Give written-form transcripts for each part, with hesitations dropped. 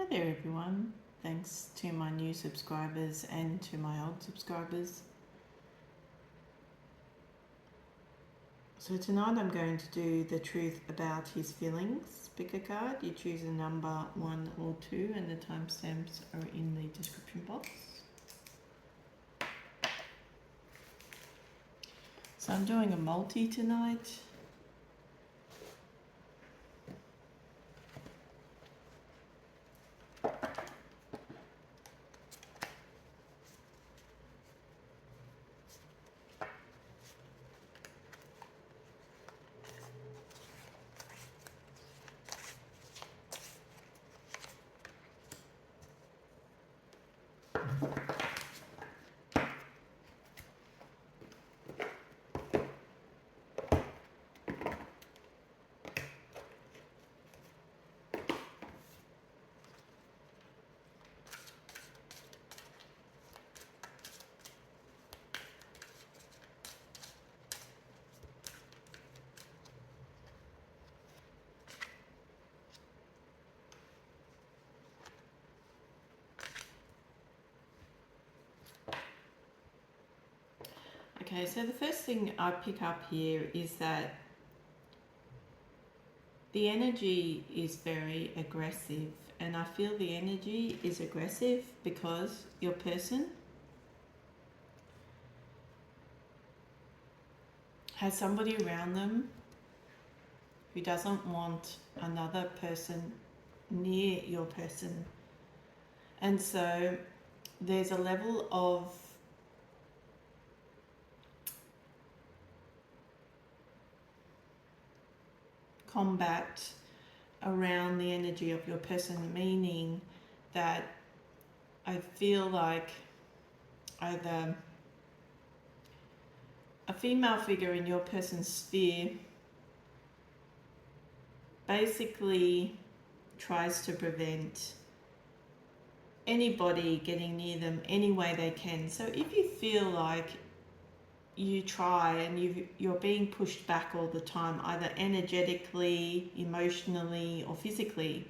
Hi there everyone, thanks to my new subscribers and to my old subscribers. So tonight I'm going to do the truth about his feelings. Pick a card, you choose a number 1 or 2 and the timestamps are in the description box. So I'm doing a multi tonight. Okay, so the first thing I pick up here is that the energy is very aggressive, and I feel the energy is aggressive because your person has somebody around them who doesn't want another person near your person. And so there's a level of combat around the energy of your person, meaning that I feel like either a female figure in your person's sphere basically tries to prevent anybody getting near them any way they can. So if you feel like you try and you're being pushed back all the time, either energetically, emotionally, or physically,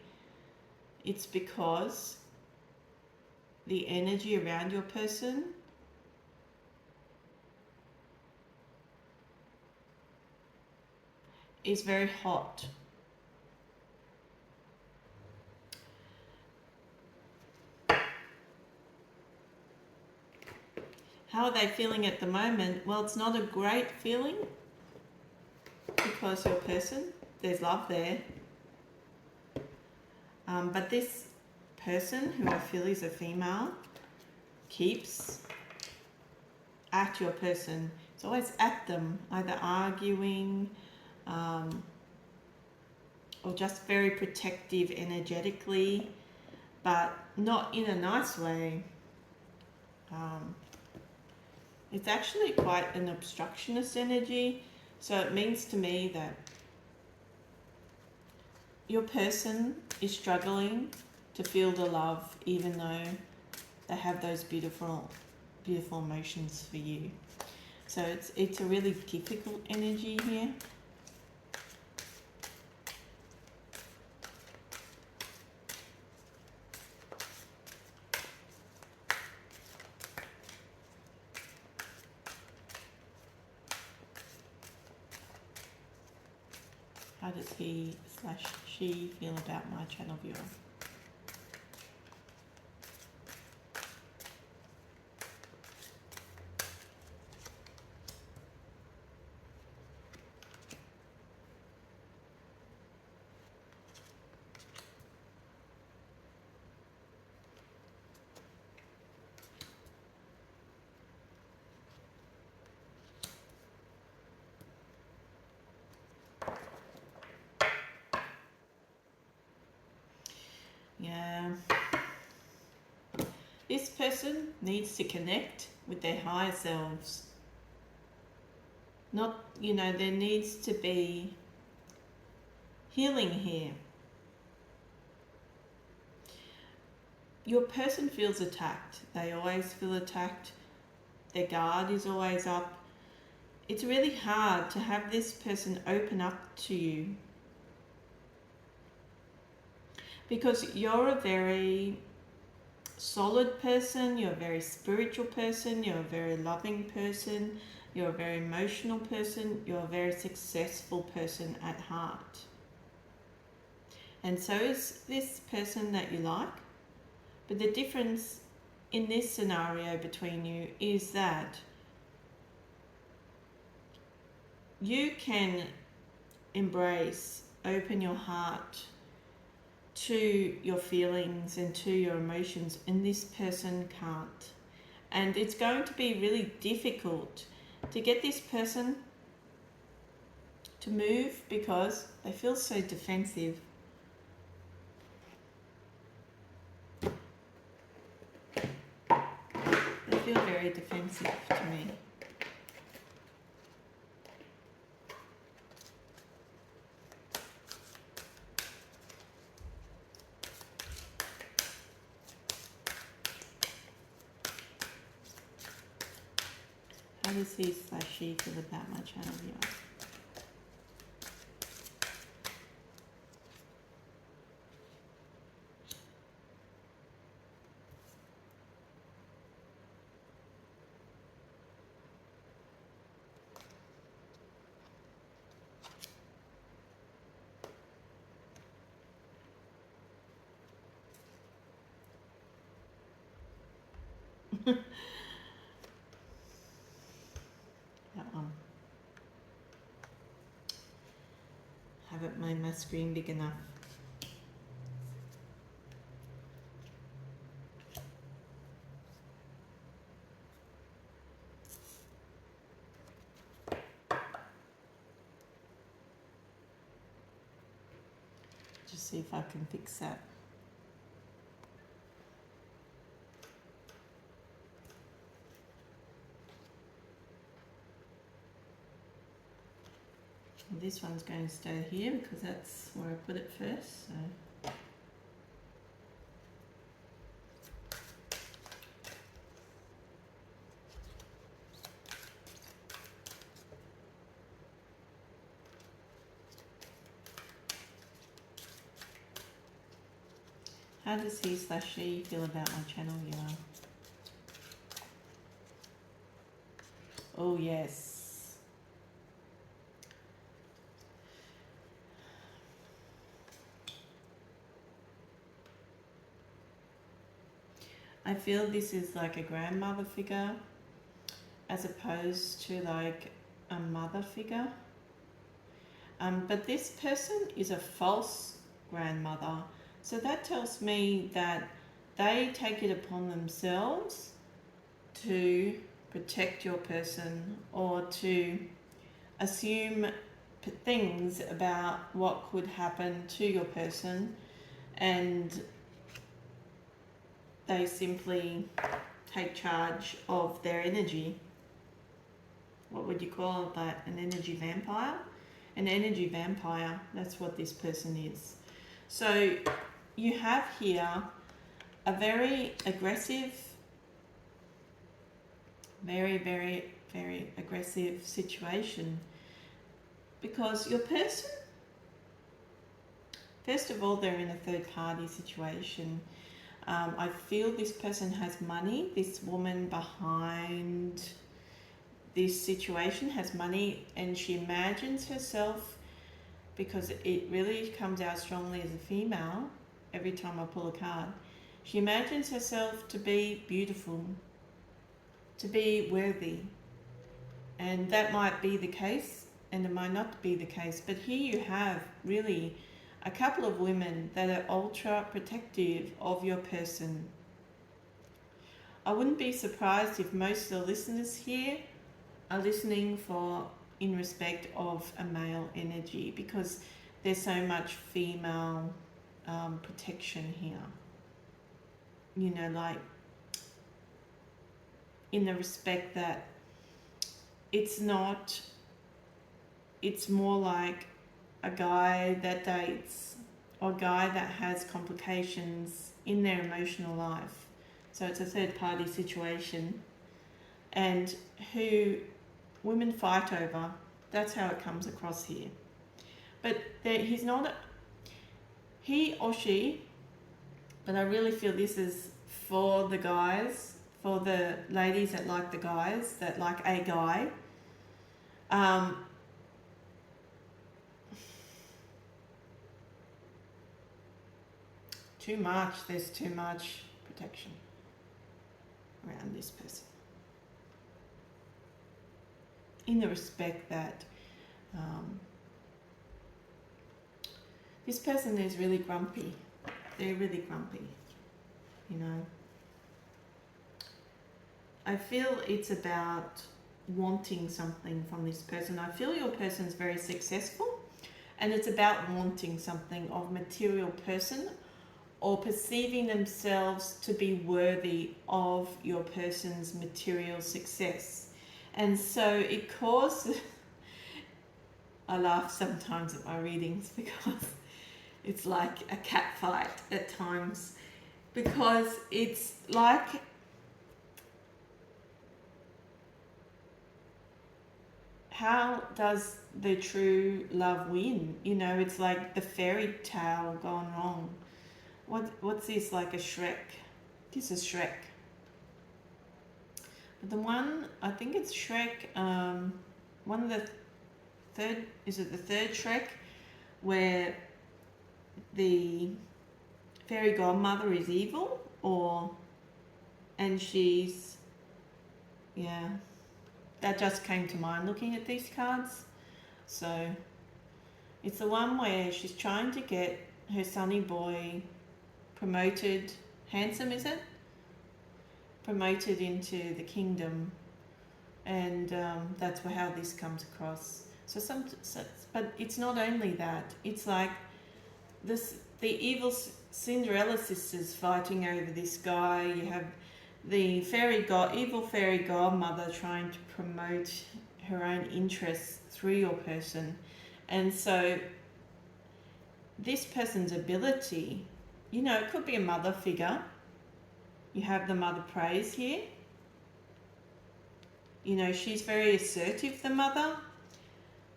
it's because the energy around your person is very hot. How are they feeling at the moment? Well, it's not a great feeling because your person, there's love there. But this person, who I feel is a female, keeps at your person. It's always at them, either arguing or just very protective energetically, but not in a nice way. It's actually quite an obstructionist energy. So it means to me that your person is struggling to feel the love, even though they have those beautiful emotions for you. So it's a really difficult energy here. How does he/she feel about my channel viewer? Yeah. This person needs to connect with their higher selves. Not, there needs to be healing here. Your person feels attacked. They always feel attacked. Their guard is always up. It's really hard to have this person open up to you. because you're a very solid person, you're a very spiritual person, you're a very loving person, you're a very emotional person, you're a very successful person at heart. And so is this person that you like. But the difference in this scenario between you is that you can embrace, open your heart to your feelings and to your emotions, and this person can't. And it's going to be really difficult to get this person to move because they feel so defensive. They feel very defensive to me. How does he/she feel about my channel viewers? That one. Haven't made my screen big enough. Just see if I can fix that. This one's going to stay here because that's where I put it first. So. How does he/she feel about my channel viewer? Oh yes. I feel this is like a grandmother figure as opposed to like a mother figure. But this person is a false grandmother. So that tells me that they take it upon themselves to protect your person or to assume things about what could happen to your person, and they simply take charge of their energy. What would you call that? An energy vampire? An energy vampire, that's what this person is. So you have here a very aggressive, very aggressive situation, because your person, first of all, they're in a third party situation. I feel this person has money. This woman behind this situation has money, and she imagines herself, because it really comes out strongly as a female every time I pull a card, she imagines herself to be beautiful, to be worthy. And that might be the case, and it might not be the case. But here you have really a couple of women that are ultra protective of your person. I wouldn't be surprised if most of the listeners here are listening in respect of a male energy, because there's so much female protection here. You know, like in the respect that it's more like a guy that dates or a guy that has complications in their emotional life. So it's a third party situation, and who women fight over. That's how it comes across here. But he or she But I really feel this is for the guys, for the ladies that like the guys, that like a guy. Too much, there's too much protection around this person. In the respect that this person is really grumpy. They're really grumpy, you know. I feel it's about wanting something from this person. I feel your person's very successful, and it's about wanting something of material person, or perceiving themselves to be worthy of your person's material success. And so it causes, I laugh sometimes at my readings because it's like a cat fight at times, because it's like how does the true love win? You know, it's like the fairy tale gone wrong. What's this, like a Shrek? This is Shrek. But the one, I think it's Shrek, one of the third, is it the third Shrek, where the fairy godmother is evil, or, and she's, yeah, that just came to mind looking at these cards. So it's the one where she's trying to get her sunny boy promoted, handsome is it? Promoted into the kingdom, and that's how this comes across. But it's not only that. It's like this: the evil Cinderella sisters fighting over this guy. You have the evil fairy godmother trying to promote her own interests through your person, and so this person's ability, you know, it could be a mother figure. You have the mother praise here. You know, she's very assertive, the mother,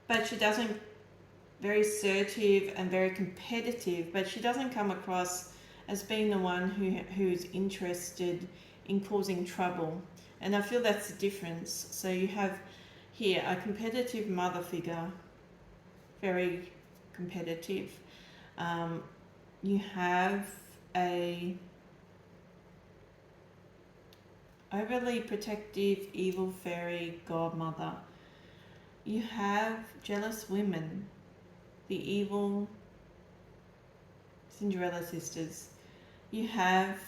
but she doesn't, very assertive and very competitive, but she doesn't come across as being the one who's interested in causing trouble. And I feel that's the difference. So you have here a competitive mother figure, very competitive. You have a overly protective evil fairy godmother. You have jealous women, the evil Cinderella sisters. You have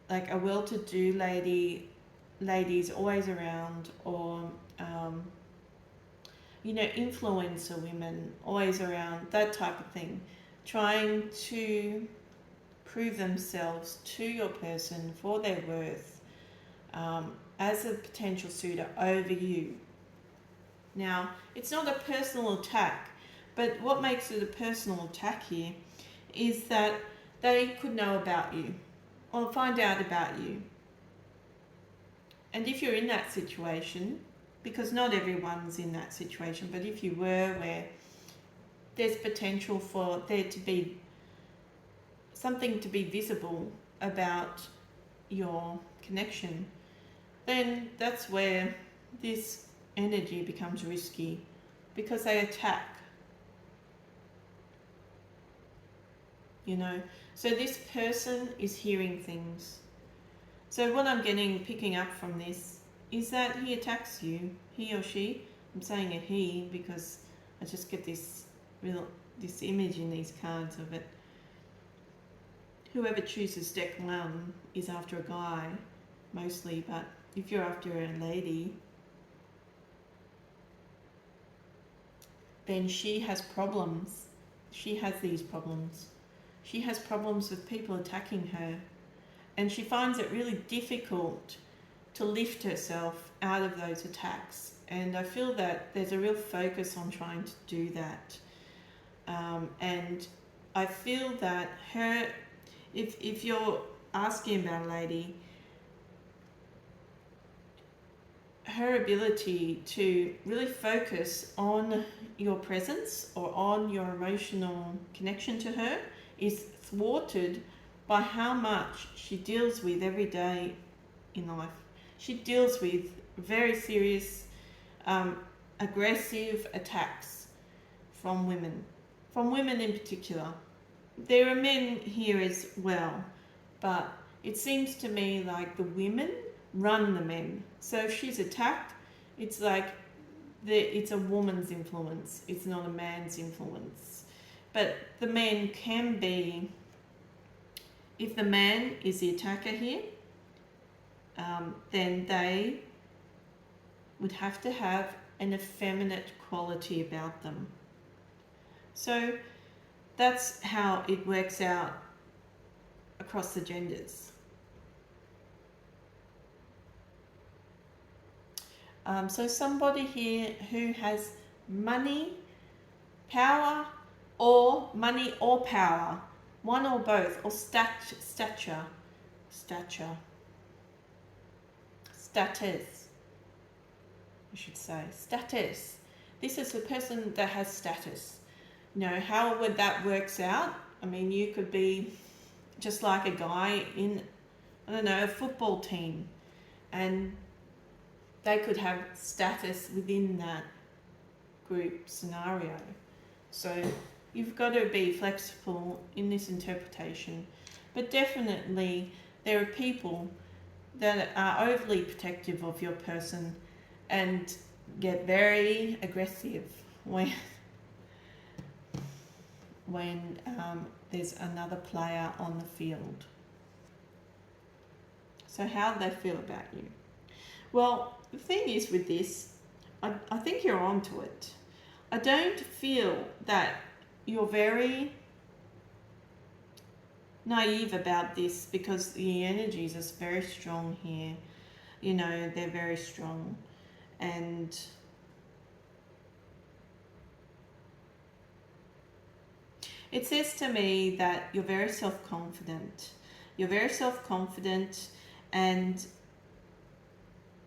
like a well-to-do ladies always around, or you know, influencer women always around, that type of thing, trying to prove themselves to your person for their worth as a potential suitor over you. Now, it's not a personal attack, but what makes it a personal attack here is that they could know about you or find out about you. And if you're in that situation, because not everyone's in that situation, but if you were, where there's potential for there to be something to be visible about your connection, then that's where this energy becomes risky, because they attack. You know, so this person is hearing things. So what I'm picking up from this is that he attacks you, he or she. I'm saying a he because I just get this image in these cards of it. Whoever chooses deck 1 is after a guy, mostly, but if you're after a lady, then she has problems. She has these problems. She has problems with people attacking her, and she finds it really difficult to lift herself out of those attacks. And I feel that there's a real focus on trying to do that. And I feel that if you're asking about a lady, her ability to really focus on your presence or on your emotional connection to her is thwarted by how much she deals with every day in life. She deals with very serious, aggressive attacks from women in particular. There are men here as well, but it seems to me like the women run the men. So if she's attacked, it's like it's a woman's influence, it's not a man's influence. But the men can be, if the man is the attacker here, then they would have to have an effeminate quality about them. So that's how it works out across the genders. So somebody here who has money, power, or money or power, one or both, or status, I should say, status. This is the person that has status. You know, however that works out, I mean, you could be just like a guy in, I don't know, a football team, and they could have status within that group scenario. So you've got to be flexible in this interpretation. But definitely there are people that are overly protective of your person and get very aggressive when there's another player on the field. So how do they feel about you? Well, the thing is with this, I think you're onto it. I don't feel that you're very naive about this, because the energies are very strong here. You know, they're very strong. And it says to me that you're very self-confident. You're very self-confident, and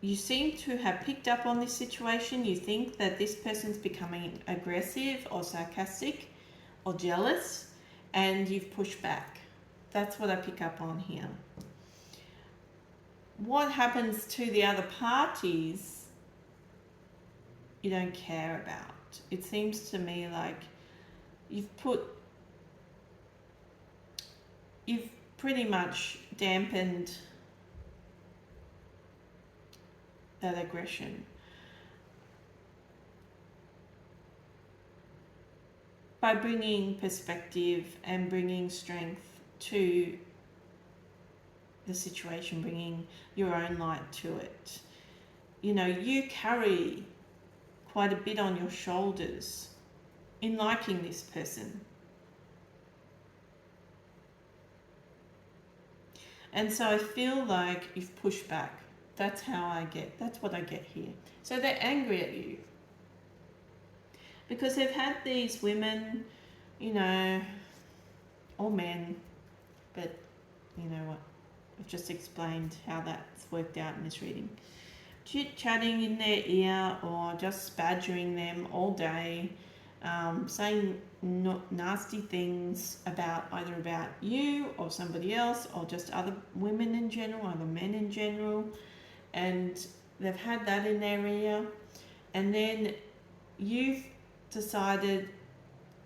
you seem to have picked up on this situation. You think that this person's becoming aggressive or sarcastic or jealous, and you've pushed back. That's what I pick up on here. What happens to the other parties, you don't care about. It seems to me like you've pretty much dampened that aggression by bringing perspective and bringing strength to the situation, bringing your own light to it. You know, you carry quite a bit on your shoulders in liking this person. And so I feel like you've pushed back. That's what I get here. So they're angry at you because they've had these women, you know, or men, but you know what, I've just explained how that's worked out in this reading. Chit-chatting in their ear or just badgering them all day, saying nasty things either about you or somebody else, or just other women in general, other men in general, and they've had that in their ear, and then you've decided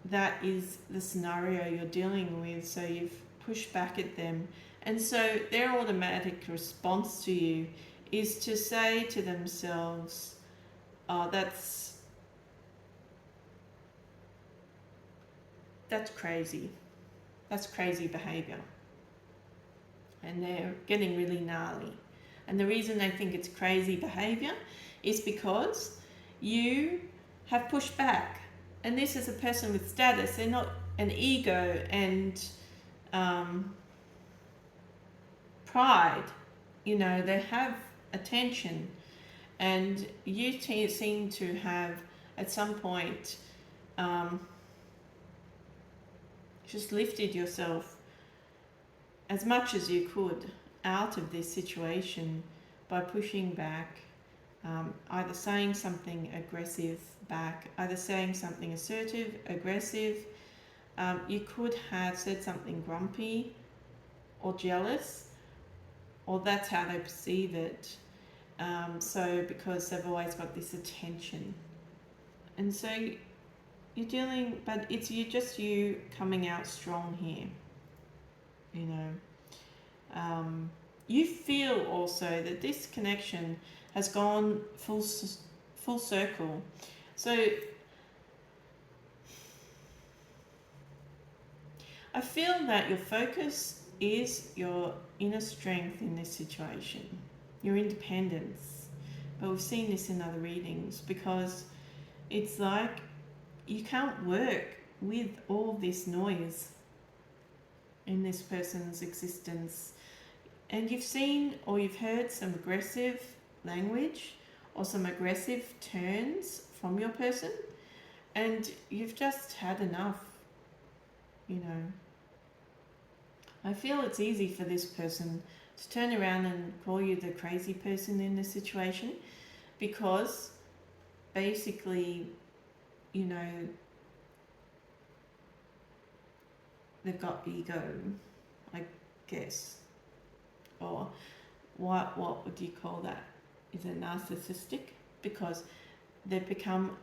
that is the scenario you're dealing with, so you've pushed back at them, and so their automatic response to you is to say to themselves, oh, that's crazy. That's crazy behavior. And they're getting really gnarly. And the reason they think it's crazy behavior is because you have pushed back. And this is a person with status. They're not an ego and pride. You know, they have attention. And you seem to have, at some point, just lifted yourself as much as you could out of this situation by pushing back either saying something aggressive back, either saying something assertive, aggressive. You could have said something grumpy or jealous, or that's how they perceive it. So because they've always got this attention, and so you're dealing, but it's you coming out strong here. You know, you feel also that this connection has gone full circle. So I feel that your focus is your inner strength in this situation, your independence. But we've seen this in other readings because it's like you can't work with all this noise in this person's existence. And you've seen or you've heard some aggressive language or some aggressive turns from your person, and you've just had enough, you know. I feel it's easy for this person to turn around and call you the crazy person in this situation because basically, you know, they've got ego, I guess. Or what would you call that? Is it narcissistic? Because they've become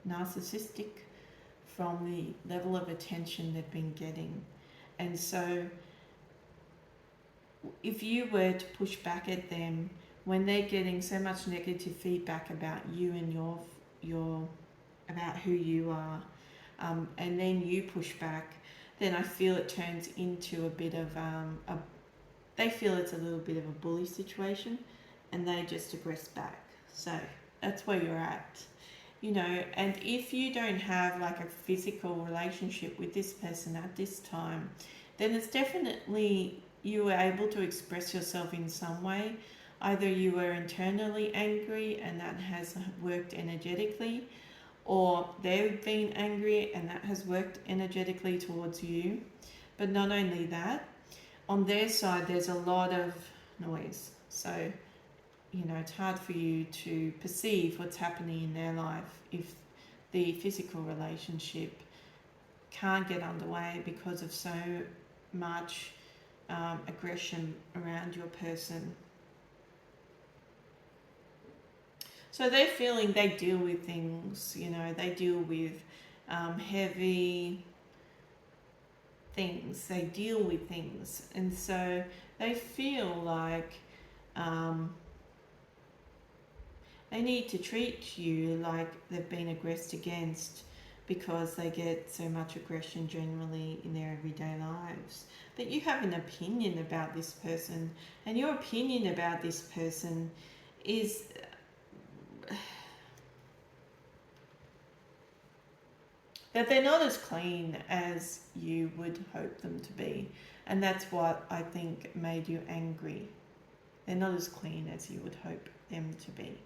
narcissistic from the level of attention they've been getting. And so if you were to push back at them when they're getting so much negative feedback about you and your about who you are, and then you push back, then I feel it turns into a bit of they feel it's a little bit of a bully situation, and they just aggress back. So that's where you're at, you know. And if you don't have like a physical relationship with this person at this time, then it's definitely you were able to express yourself in some way. Either you were internally angry and that has worked energetically, or they've been angry and that has worked energetically towards you. But not only that, on their side there's a lot of noise. So, you know, it's hard for you to perceive what's happening in their life if the physical relationship can't get underway because of so much aggression around your person. So they're feeling they deal with things, you know, they deal with heavy things, they deal with things, and so they feel like they need to treat you like they've been aggressed against because they get so much aggression generally in their everyday lives. But you have an opinion about this person, and your opinion about this person is that they're not as clean as you would hope them to be. And that's what I think made you angry. They're not as clean as you would hope them to be.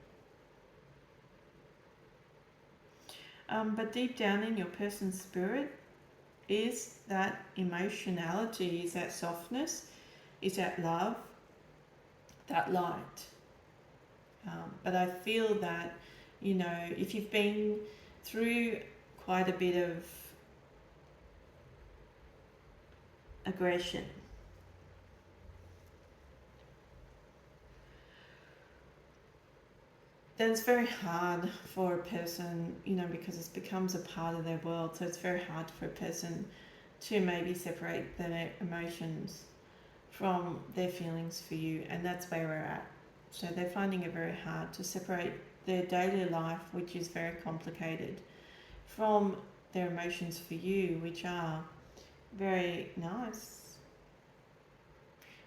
But deep down in your person's spirit is that emotionality, is that softness, is that love, that light. But I feel that, you know, if you've been through quite a bit of aggression, then it's very hard for a person, you know, because it becomes a part of their world. So it's very hard for a person to maybe separate their emotions from their feelings for you, and that's where we're at. So they're finding it very hard to separate their daily life, which is very complicated, from their emotions for you, which are very nice.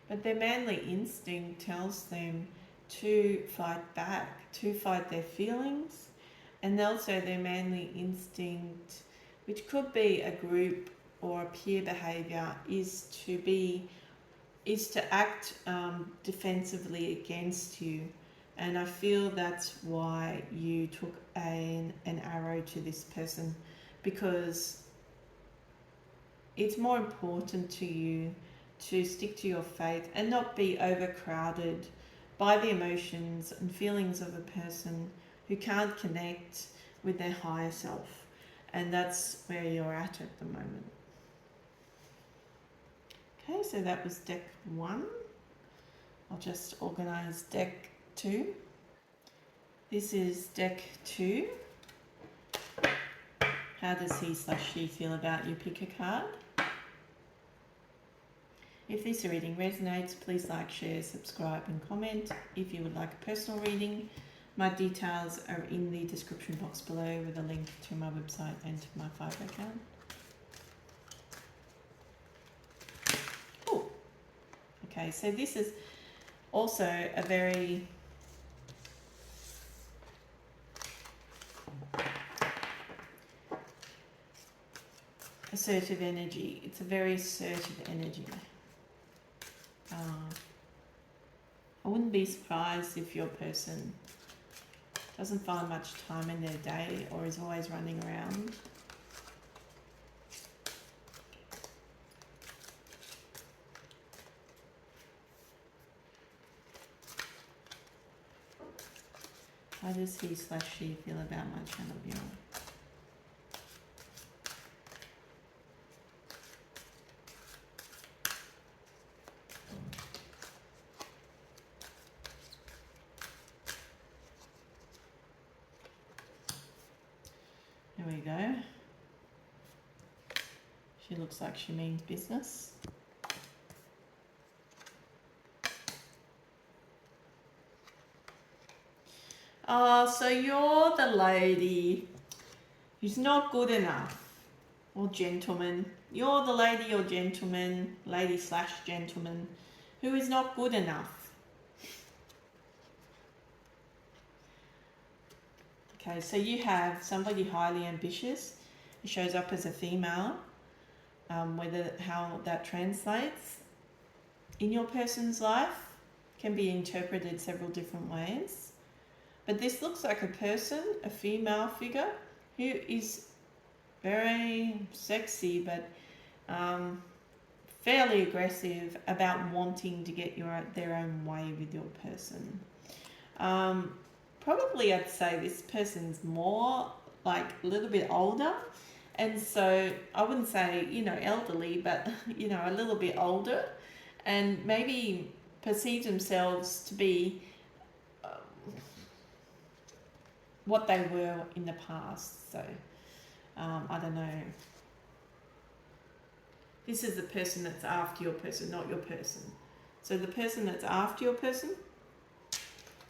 But their manly instinct tells them to fight back, to fight their feelings, and also their manly instinct, which could be a group or a peer behaviour, is to act defensively against you. And I feel that's why you took an arrow to this person, because it's more important to you to stick to your faith and not be overcrowded by the emotions and feelings of a person who can't connect with their higher self. And that's where you're at the moment. Okay, so that was deck 1. I'll just organise deck 2. This is deck 2. How does he/she feel about you? Pick a card. If this reading resonates, please like, share, subscribe and comment. If you would like a personal reading, my details are in the description box below with a link to my website and to my Fiverr account. Oh, okay, so this is also a very assertive energy. It's a very assertive energy. I wouldn't be surprised if your person doesn't find much time in their day or is always running around. How does he/she feel about my channel viewer? There we go. She looks like she means business. So you're the lady who's not good enough, or gentleman. You're the lady or gentleman, lady/gentleman, who is not good enough. Okay, so you have somebody highly ambitious who shows up as a female, how that translates in your person's life can be interpreted several different ways. But this looks like a person, a female figure, who is very sexy but fairly aggressive about wanting to get their own way with your person. Probably I'd say this person's more like a little bit older, and so I wouldn't say, elderly, but, a little bit older, and maybe perceive themselves to be what they were in the past. So, I don't know. This is the person that's after your person, not your person. So the person that's after your person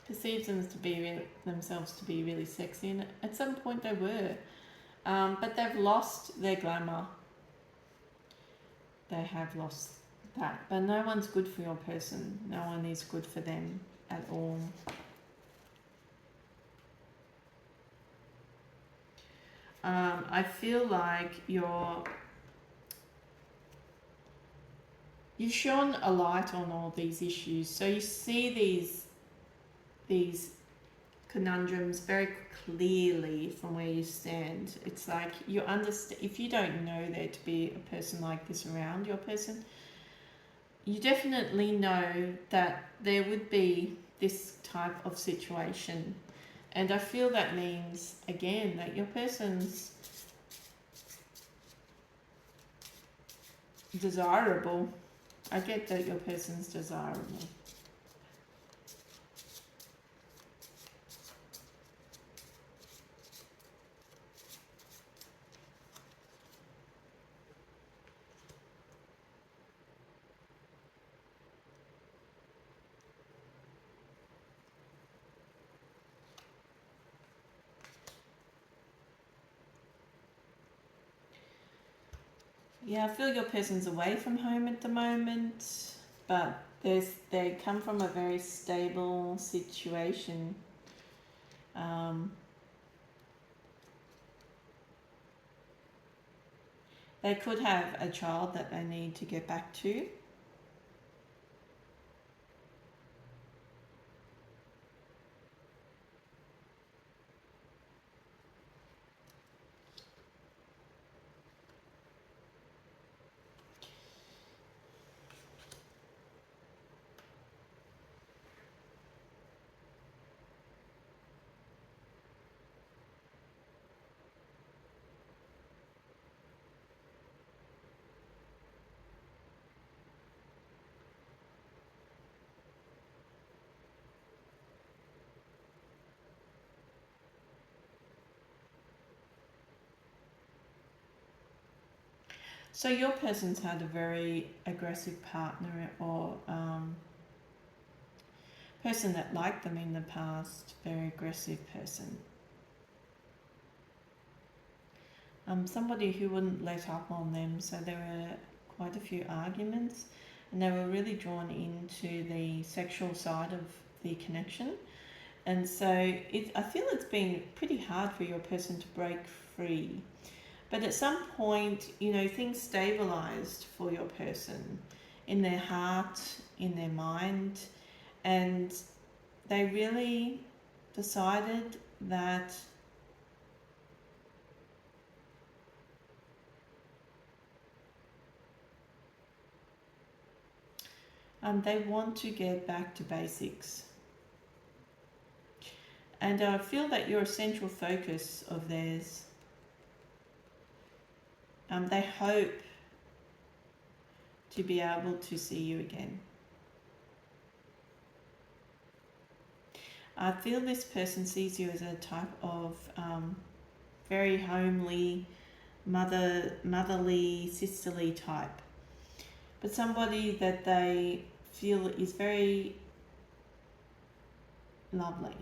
perceives themselves to be really sexy, and at some point they were. But they've lost their glamour. They have lost that. But no one's good for your person. No one is good for them at all. I feel like you've shone a light on all these issues. So you see these conundrums very clearly from where you stand. It's like you understand. If you don't know there to be a person like this around your person, you definitely know that there would be this type of situation. And I feel that means, again, that your person's desirable. I get that your person's desirable. Yeah, I feel your person's away from home at the moment, but they come from a very stable situation. They could have a child that they need to get back to. So your person's had a very aggressive partner or person that liked them in the past, very aggressive person. Somebody who wouldn't let up on them, so there were quite a few arguments and they were really drawn into the sexual side of the connection. And so I feel it's been pretty hard for your person to break free. But at some point, things stabilized for your person in their heart, in their mind, and they really decided that they want to get back to basics. And I feel that you're a central focus of theirs. They hope to be able to see you again. I feel this person sees you as a type of very homely, motherly, sisterly type. But somebody that they feel is very lovely.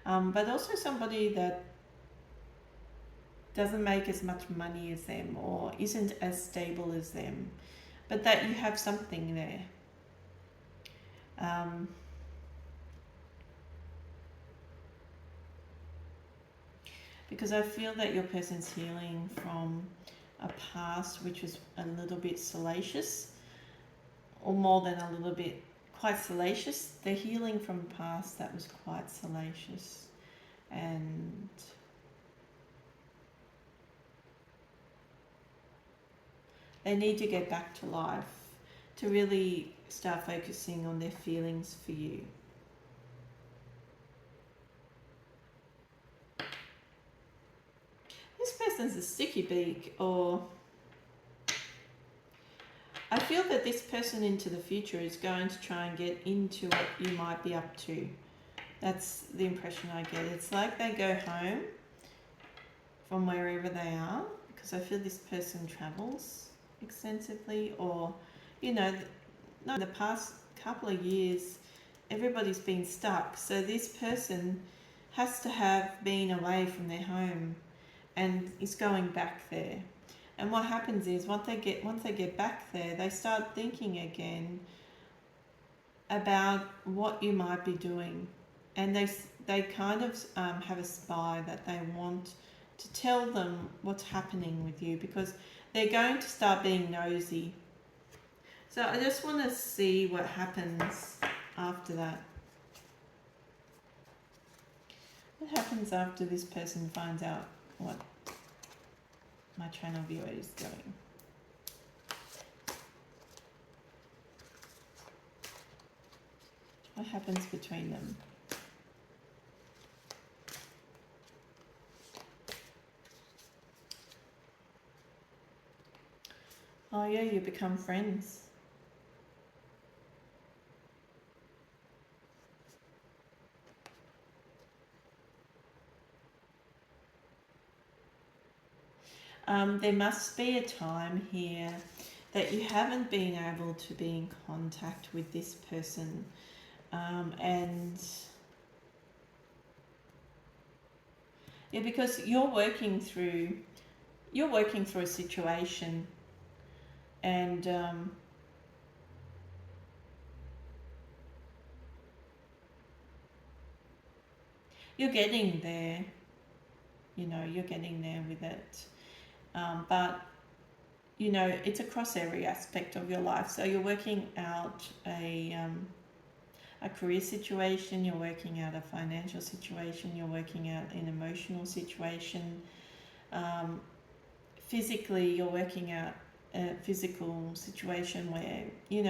But also somebody that doesn't make as much money as them or isn't as stable as them, but that you have something there. Because I feel that your person's healing from a past which was a little bit salacious, or more than a little bit, quite salacious. They're healing from a past that was quite salacious, and they need to get back to life to really start focusing on their feelings for you. This person's a sticky beak, or I feel that this person into the future is going to try and get into what you might be up to. That's the impression I get. It's like they go home from wherever they are, because I feel this person travels extensively, or, no, the past couple of years, everybody's been stuck. So this person has to have been away from their home and is going back there. And what happens is once they get back there, they start thinking again about what you might be doing, and they kind of have a spy that they want to tell them what's happening with you, because they're going to start being nosy. So I just want to see what happens after that. What happens after this person finds out what my channel viewer is doing? What happens between them? Oh yeah, you become friends. There must be a time here that you haven't been able to be in contact with this person, and yeah, because you're working through a situation, and you're getting there. You're getting there with it. But it's across every aspect of your life. So you're working out a career situation, you're working out a financial situation, you're working out an emotional situation. Physically, you're working out a physical situation where you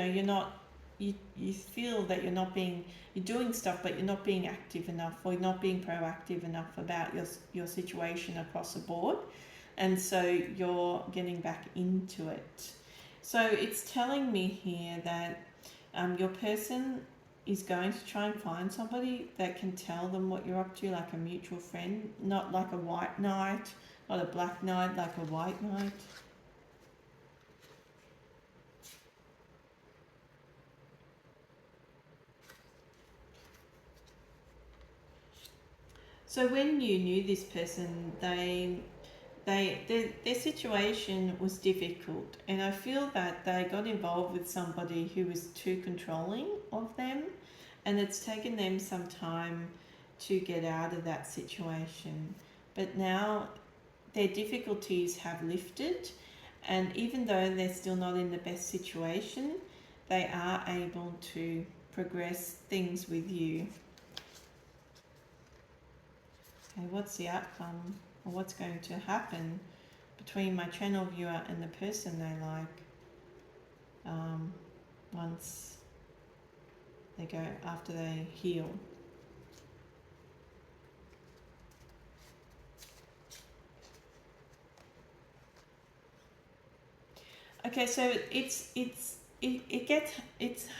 feel that you're doing stuff, but you're not being active enough, or you're not being proactive enough about your situation across the board. And so you're getting back into it. So it's telling me here that your person is going to try and find somebody that can tell them what you're up to, like a mutual friend, not like a white knight, Not a black knight, like a white knight. So when you knew this person, their situation was difficult, and I feel that they got involved with somebody who was too controlling of them, and it's taken them some time to get out of that situation. But now their difficulties have lifted, and even though they're still not in the best situation, they are able to progress things with you. Okay, what's the outcome, or what's going to happen between my channel viewer and the person they like once they go, after they heal? Okay, so it's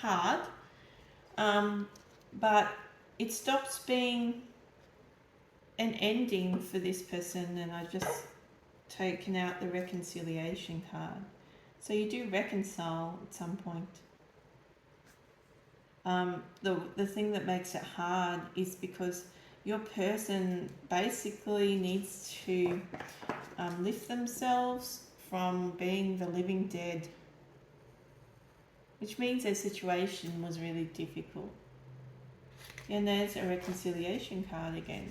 hard, but it stops being an ending for this person, and I've just taken out the reconciliation card. So you do reconcile at some point. The thing that makes it hard is because your person basically needs to lift themselves from being the living dead, which means their situation was really difficult. And there's a reconciliation card again.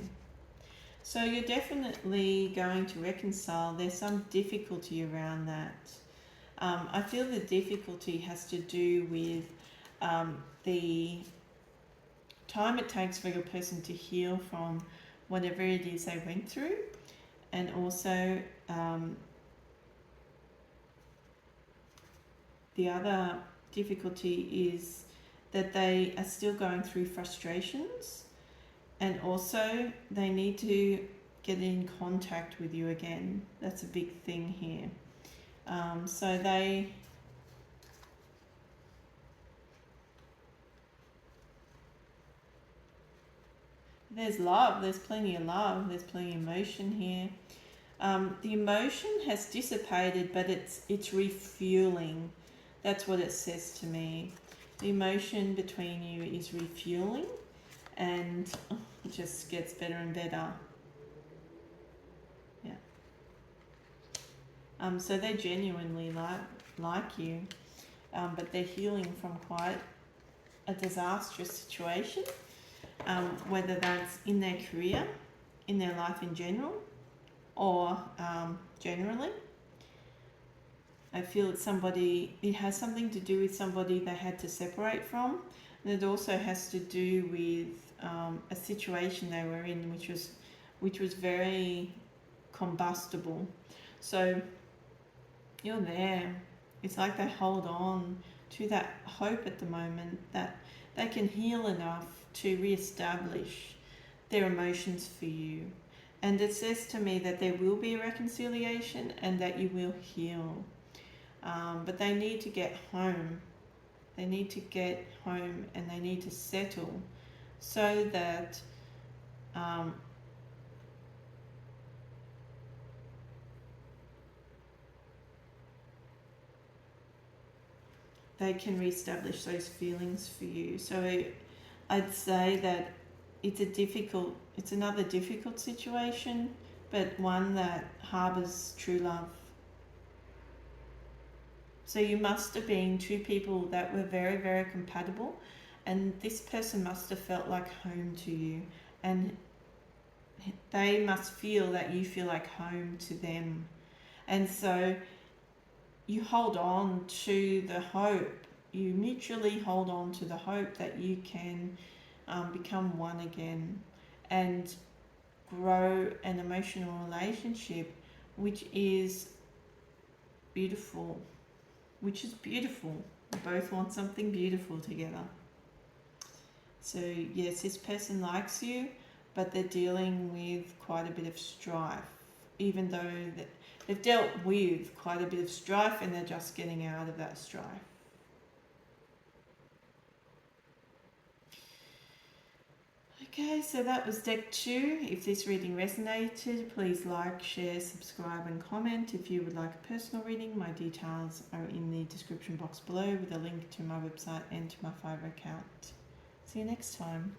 So you're definitely going to reconcile. There's some difficulty around that. I feel the difficulty has to do with the time it takes for your person to heal from whatever it is they went through, and also the other difficulty is that they are still going through frustrations, and also they need to get in contact with you again. That's a big thing here. So there's love, there's plenty of love, there's plenty of emotion here. The emotion has dissipated, but it's refueling. That's what it says to me. The emotion between you is refueling, and it just gets better and better. Yeah. So they genuinely like you, but they're healing from quite a disastrous situation, whether that's in their career, in their life in general, or generally. I feel it has something to do with somebody they had to separate from, and it also has to do with a situation they were in, which was very combustible. So you're there. It's like they hold on to that hope at the moment that they can heal enough to re-establish their emotions for you. And it says to me that there will be a reconciliation and that you will heal. But they need to get home. They need to get home, and they need to settle so that they can reestablish those feelings for you. So I'd say that it's another difficult situation, but one that harbours true love. So you must have been two people that were very, very compatible, and this person must have felt like home to you, and they must feel that you feel like home to them. And so you hold on to the hope, you mutually hold on to the hope that you can become one again and grow an emotional relationship which is beautiful. You both want something beautiful together. So yes, this person likes you, but they're dealing with quite a bit of strife, even though they've dealt with quite a bit of strife and they're just getting out of that strife. Okay, so that was deck 2. If this reading resonated, please like, share, subscribe and comment. If you would like a personal reading, my details are in the description box below with a link to my website and to my Fiverr account. See you next time.